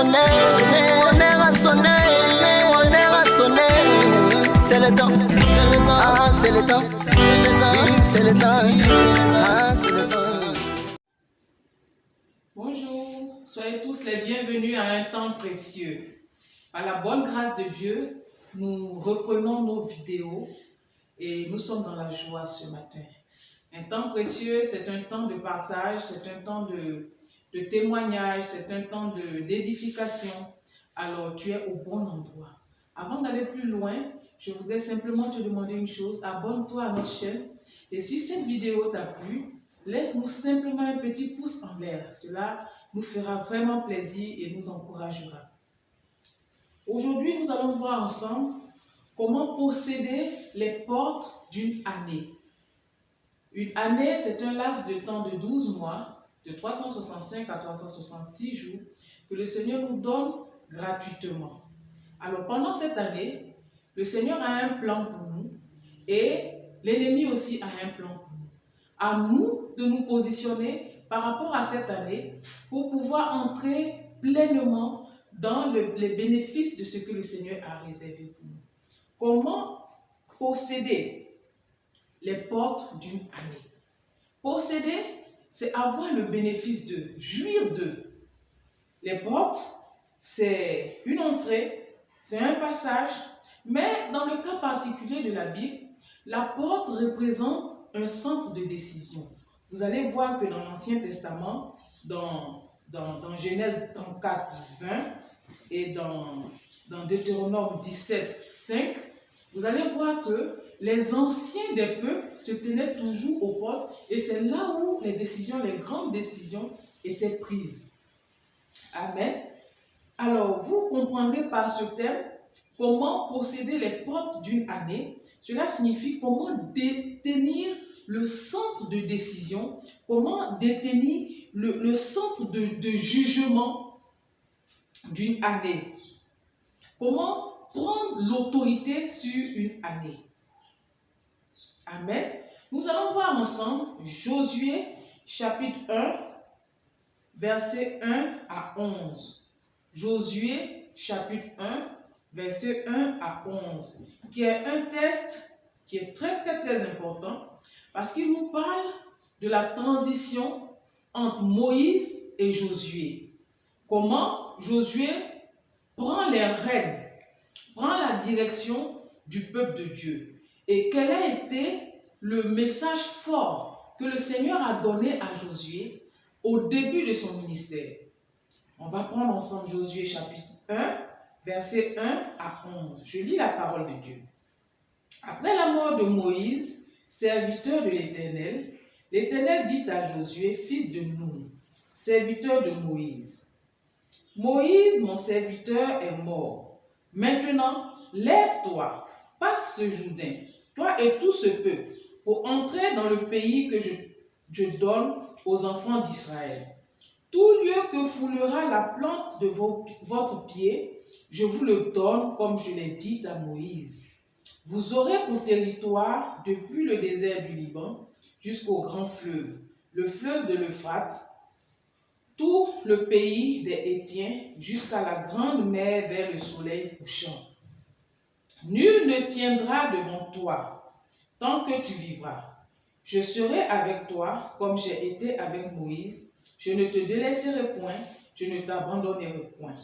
mon heure a sonné, mon heure a sonné. C'est le temps, ah c'est le temps, oui c'est le temps, ah c'est le temps. Bonjour, soyez tous les bienvenus à un temps précieux. Par la bonne grâce de Dieu, nous reprenons nos vidéos et nous sommes dans la joie ce matin. Un temps précieux, c'est un temps de partage, c'est un temps de témoignage, c'est un temps d'édification. Alors, tu es au bon endroit. Avant d'aller plus loin, je voudrais simplement te demander une chose. Abonne-toi à notre chaîne. Et si cette vidéo t'a plu, laisse-nous simplement un petit pouce en l'air. Cela nous fera vraiment plaisir et nous encouragera. Aujourd'hui, nous allons voir ensemble comment posséder les portes d'une année. Une année, c'est un laps de temps de 12 mois, de 365 à 366 jours, que le Seigneur nous donne gratuitement. Alors, pendant cette année, le Seigneur a un plan pour nous et l'ennemi aussi a un plan pour nous. À nous de nous positionner par rapport à cette année pour pouvoir entrer pleinement dans les bénéfices de ce que le Seigneur a réservé pour nous. Comment posséder les portes d'une année? Posséder, c'est avoir le bénéfice de, jouir de. Les portes, c'est une entrée, c'est un passage, mais dans le cas particulier de la Bible, la porte représente un centre de décision. Vous allez voir que dans l'Ancien Testament, dans Genèse 34, 20 et dans Deutéronome 17, 5, vous allez voir que les anciens des peuples se tenaient toujours aux portes et c'est là où les décisions, les grandes décisions étaient prises. Amen. Alors, vous comprendrez par ce thème comment posséder les portes d'une année. Cela signifie comment détenir le centre de décision, comment détenir le centre de jugement d'une année. Comment prendre l'autorité sur une année. Amen. Nous allons voir ensemble Josué chapitre 1, versets 1 à 11. Josué chapitre 1, verset 1 à 11, qui est un texte qui est très important parce qu'il nous parle de la transition entre Moïse et Josué. Comment Josué prend les rênes, prend la direction du peuple de Dieu. Et quel a été le message fort que le Seigneur a donné à Josué au début de son ministère? On va prendre ensemble Josué chapitre 1, verset 1 à 11. Je lis la parole de Dieu. Après la mort de Moïse, serviteur de l'Éternel, l'Éternel dit à Josué, fils de Nun, serviteur de Moïse, Moïse, mon serviteur, est mort. Maintenant, lève-toi, passe ce Jourdain, toi et tout ce peuple, pour entrer dans le pays que je donne aux enfants d'Israël. Tout lieu que foulera la plante de votre pied, je vous le donne comme je l'ai dit à Moïse. Vous aurez pour territoire depuis le désert du Liban jusqu'au grand fleuve, le fleuve de l'Euphrate, tout le pays des Hétiens jusqu'à la grande mer vers le soleil couchant. Nul ne tiendra devant toi tant que tu vivras. Je serai avec toi comme j'ai été avec Moïse. Je ne te délaisserai point, je ne t'abandonnerai point.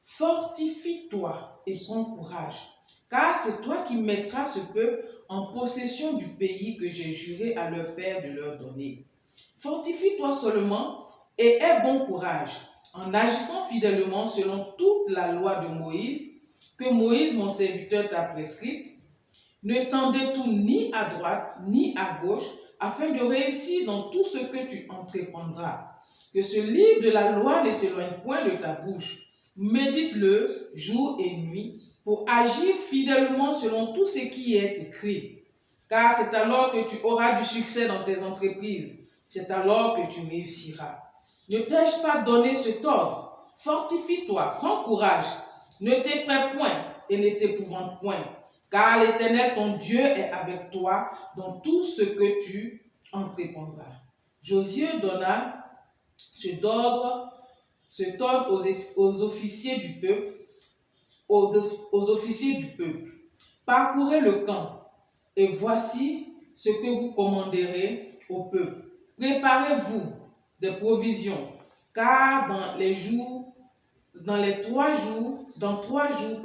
Fortifie-toi et prends courage, car c'est toi qui mettras ce peuple en possession du pays que j'ai juré à leur père de leur donner. Fortifie-toi seulement et aie bon courage, en agissant fidèlement selon toute la loi de Moïse, que Moïse, mon serviteur, t'a prescrite. Ne t'en détourne ni à droite, ni à gauche, afin de réussir dans tout ce que tu entreprendras. Que ce livre de la loi ne s'éloigne point de ta bouche. Médite-le jour et nuit, pour agir fidèlement selon tout ce qui est écrit. Car c'est alors que tu auras du succès dans tes entreprises. C'est alors que tu réussiras. Ne t'ai-je pas donné cet ordre? Fortifie-toi, prends courage, ne t'effraie point et ne t'épouvante point, car l'Éternel ton Dieu est avec toi dans tout ce que tu entreprendras. Josué donna cet ordre cet ordre aux officiers du peuple, aux officiers du peuple. Parcourez le camp, et voici ce que vous commanderez au peuple. Préparez-vous des provisions, car dans 3 jours,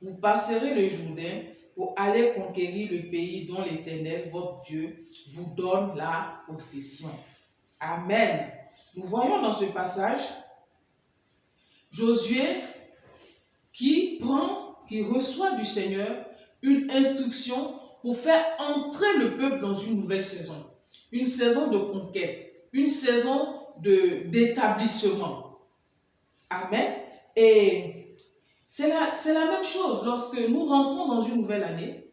vous passerez le Jourdain pour aller conquérir le pays dont l'Éternel, votre Dieu, vous donne la possession. Amen. Nous voyons dans ce passage Josué qui reçoit du Seigneur une instruction pour faire entrer le peuple dans une nouvelle saison. Une saison de conquête, une saison d'établissement. Amen. Et c'est la même chose lorsque nous rentrons dans une nouvelle année.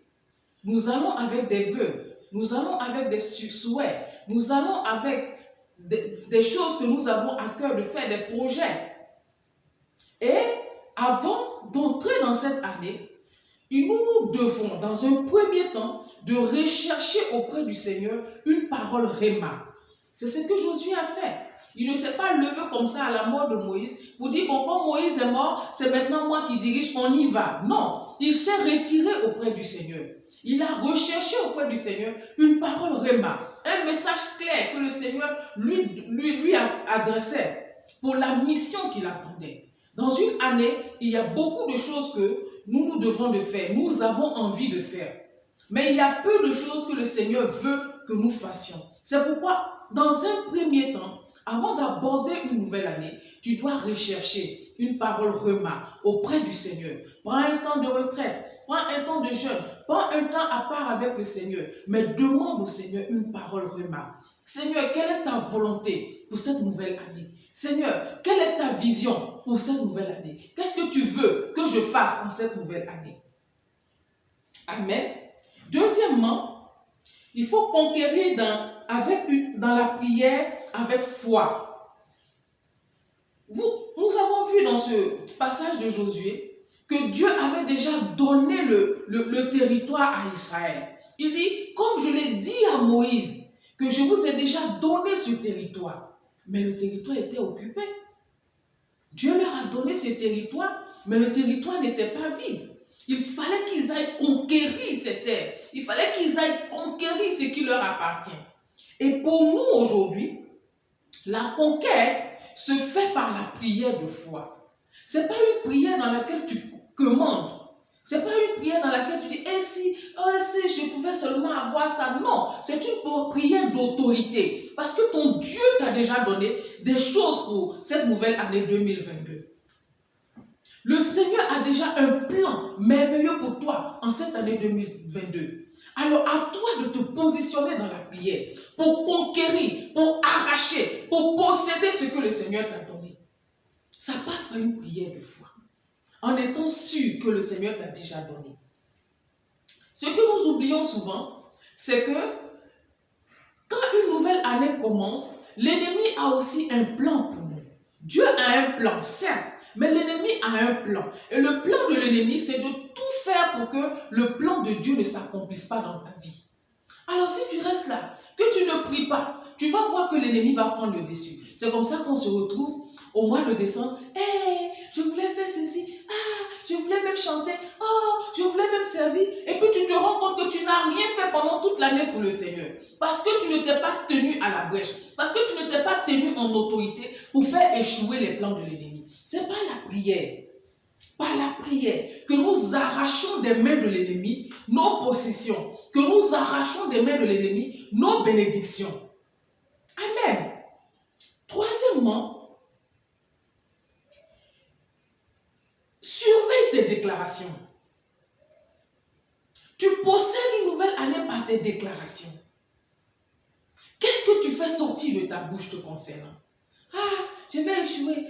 Nous allons avec des vœux, nous allons avec des souhaits, nous allons avec des choses que nous avons à cœur de faire, des projets. Et avant d'entrer dans cette année, nous devons, dans un premier temps, de rechercher auprès du Seigneur une parole réma. C'est ce que Josué a fait. Il ne s'est pas levé comme ça à la mort de Moïse pour dire, bon, quand Moïse est mort, c'est maintenant moi qui dirige, on y va. Non, il s'est retiré auprès du Seigneur. Il a recherché auprès du Seigneur une parole réma, un message clair que le Seigneur lui adressait pour la mission qu'il attendait. Dans une année, il y a beaucoup de choses que nous devons de faire, nous avons envie de faire. Mais il y a peu de choses que le Seigneur veut que nous fassions. C'est pourquoi, dans un premier temps, avant d'aborder une nouvelle année, tu dois rechercher une parole réma auprès du Seigneur. Prends un temps de retraite, prends un temps de jeûne, prends un temps à part avec le Seigneur, mais demande au Seigneur une parole réma. Seigneur, quelle est ta volonté pour cette nouvelle année? Seigneur, quelle est ta vision pour cette nouvelle année? Qu'est-ce que tu veux que je fasse en cette nouvelle année? Amen. Deuxièmement, il faut conquérir dans la prière avec foi. Nous avons vu dans ce passage de Josué que Dieu avait déjà donné le territoire à Israël. Il dit, comme je l'ai dit à Moïse, que je vous ai déjà donné ce territoire. Mais le territoire était occupé. Dieu leur a donné ce territoire, mais le territoire n'était pas vide. Il fallait qu'ils aillent conquérir ces terres. Il fallait qu'ils aillent conquérir ce qui leur appartient. Et pour nous aujourd'hui, la conquête se fait par la prière de foi. Ce n'est pas une prière dans laquelle tu commandes. Ce n'est pas une prière dans laquelle tu dis, si je pouvais seulement avoir ça. Non, c'est une prière d'autorité. Parce que ton Dieu t'a déjà donné des choses pour cette nouvelle année 2022. Le Seigneur a déjà un plan merveilleux pour toi en cette année 2022. Alors à toi de te positionner dans la prière pour conquérir, pour arracher, pour posséder ce que le Seigneur t'a donné. Ça passe par une prière de foi, en étant sûr que le Seigneur t'a déjà donné. Ce que nous oublions souvent, c'est que quand une nouvelle année commence, l'ennemi a aussi un plan pour nous. Dieu a un plan, certes, mais l'ennemi a un plan. Et le plan de l'ennemi, c'est de tout faire pour que le plan de Dieu ne s'accomplisse pas dans ta vie. Alors si tu restes là, que tu ne pries pas, tu vas voir que l'ennemi va prendre le dessus. C'est comme ça qu'on se retrouve au mois de décembre. Je voulais faire ceci. Je voulais même chanter. Je voulais même servir. Et puis tu te rends compte que tu n'as rien fait pendant toute l'année pour le Seigneur. Parce que tu ne t'es pas tenu à la brèche. Parce que tu ne t'es pas tenu en autorité pour faire échouer les plans de l'ennemi. Ce n'est pas la prière. Par la prière, que nous arrachons des mains de l'ennemi nos possessions. Que nous arrachons des mains de l'ennemi nos bénédictions. Amen. Troisièmement, surveille tes déclarations. Tu possèdes une nouvelle année par tes déclarations. Qu'est-ce que tu fais sortir de ta bouche te concernant? Je vais échouer.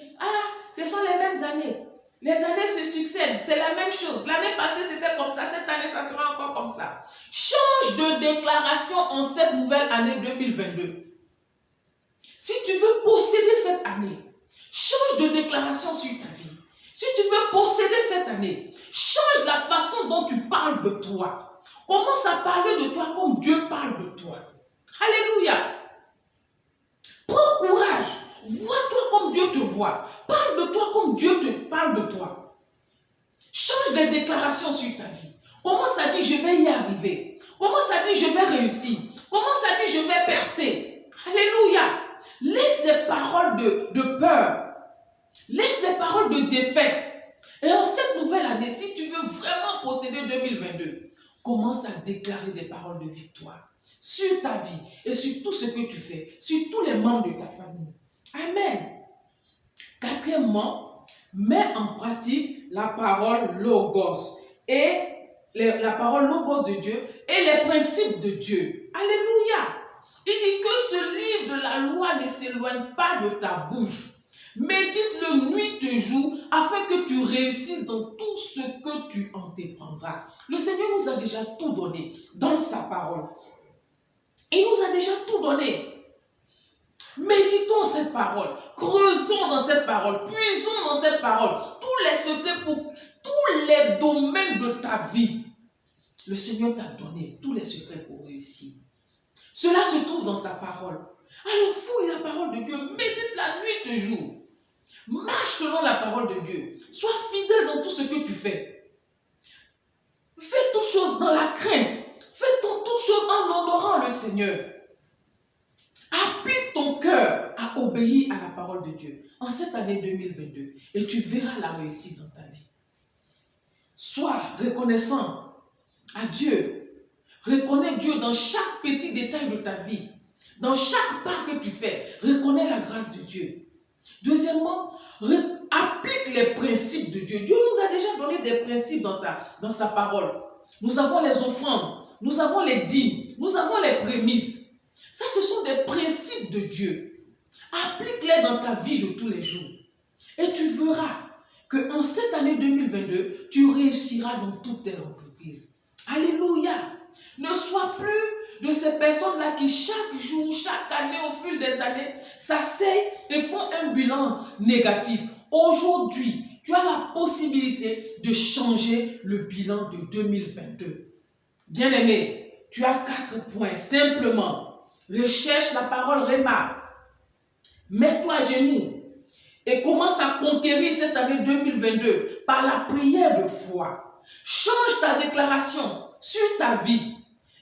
Ce sont les mêmes années. Les années se succèdent, c'est la même chose. L'année passée, c'était comme ça. Cette année, ça sera encore comme ça. Change de déclaration en cette nouvelle année 2022. Si tu veux posséder cette année, change de déclaration sur ta vie. Si tu veux posséder cette année, change la façon dont tu parles de toi. Commence à parler de toi comme Dieu parle de toi. Alléluia. Prends courage. Vois-toi comme Dieu te voit. Parle de toi comme Dieu te parle de toi. Change des déclarations sur ta vie. Commence à dire, je vais y arriver. Commence à dire, je vais réussir. Commence à dire, je vais percer. Alléluia. Laisse des paroles de peur. Laisse des paroles de défaite. Et en cette nouvelle année, si tu veux vraiment posséder 2022, commence à déclarer des paroles de victoire sur ta vie et sur tout ce que tu fais, sur tous les membres de ta famille. Amen. Quatrièmement, mets en pratique la parole Logos et la parole Logos de Dieu et les principes de Dieu. Alléluia. Il dit que ce livre de la loi ne s'éloigne pas de ta bouche. Médite-le nuit et jour afin que tu réussisses dans tout ce que tu entreprendras. Le Seigneur nous a déjà tout donné dans sa parole. Il nous a déjà tout donné. Méditons cette parole, creusons dans cette parole, puisons dans cette parole tous les secrets pour tous les domaines de ta vie. Le Seigneur t'a donné tous les secrets pour réussir. Cela se trouve dans sa parole. Alors fouille la parole de Dieu, médite la nuit et jour. Marche selon la parole de Dieu. Sois fidèle dans tout ce que tu fais. Fais toutes choses dans la crainte. Fais toutes choses en honorant le Seigneur. Applique ton cœur à obéir à la parole de Dieu en cette année 2022 et tu verras la réussite dans ta vie. Sois reconnaissant à Dieu. Reconnais Dieu dans chaque petit détail de ta vie. Dans chaque pas que tu fais, reconnais la grâce de Dieu. Deuxièmement, applique les principes de Dieu. Dieu nous a déjà donné des principes dans sa parole. Nous avons les offrandes, nous avons les dîmes, nous avons les prémices. Ça, ce sont des principes de Dieu. Applique-les dans ta vie de tous les jours. Et tu verras qu'en cette année 2022, tu réussiras dans toutes tes entreprises. Alléluia. Ne sois plus de ces personnes-là qui chaque jour, chaque année, au fil des années, s'asseyent et font un bilan négatif. Aujourd'hui, tu as la possibilité de changer le bilan de 2022. Bien-aimé, tu as 4 points. Simplement, recherche la parole Réma. Mets-toi à genoux et commence à conquérir cette année 2022 par la prière de foi. Change ta déclaration sur ta vie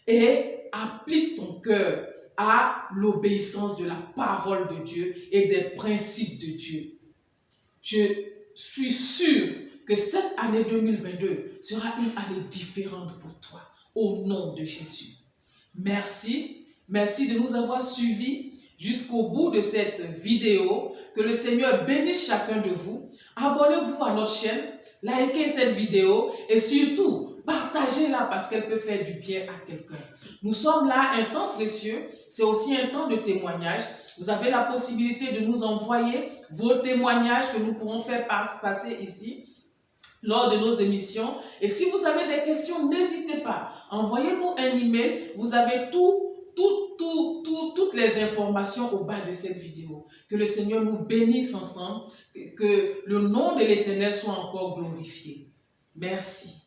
et applique ton cœur à l'obéissance de la parole de Dieu et des principes de Dieu. Je suis sûr que cette année 2022 sera une année différente pour toi, au nom de Jésus. Merci, merci de nous avoir suivis jusqu'au bout de cette vidéo. Que le Seigneur bénisse chacun de vous. Abonnez-vous à notre chaîne, likez cette vidéo et surtout, partagez-la parce qu'elle peut faire du bien à quelqu'un. Nous sommes là, un temps précieux, c'est aussi un temps de témoignage. Vous avez la possibilité de nous envoyer vos témoignages que nous pourrons faire passer ici lors de nos émissions. Et si vous avez des questions, n'hésitez pas. Envoyez-nous un email. Vous avez toutes les informations au bas de cette vidéo. Que le Seigneur nous bénisse ensemble. Que le nom de l'Éternel soit encore glorifié. Merci.